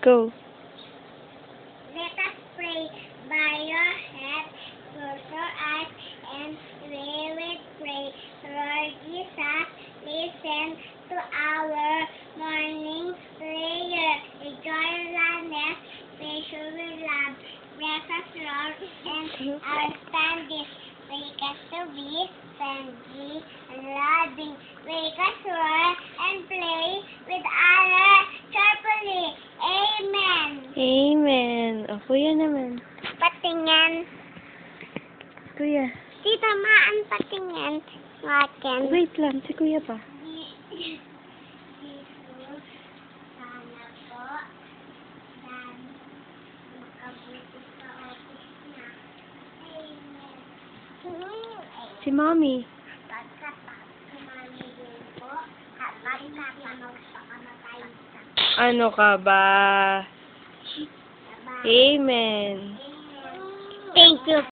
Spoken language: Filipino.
Go. Let us pray. Bow your head, close your eyes, and we will pray. Lord Jesus, listen to our morning prayer. Enjoy gladness, patience with love. Bless us, Lord, and our standing. Make us to be friendly and loving. Make us work and play with others cheerfully. Amen. Amen. O, kuya naman. Patingin. Kuya. Si tamaan patingin. Ngatin. Wait lang, si kuya pa. Jesus, sana po, dan makabuti sa office niya. Amen. Si mommy. Pagkatapos sumali din po, kapag magpakamatay sa Ano ka ba? sabay. Amen. Thank you.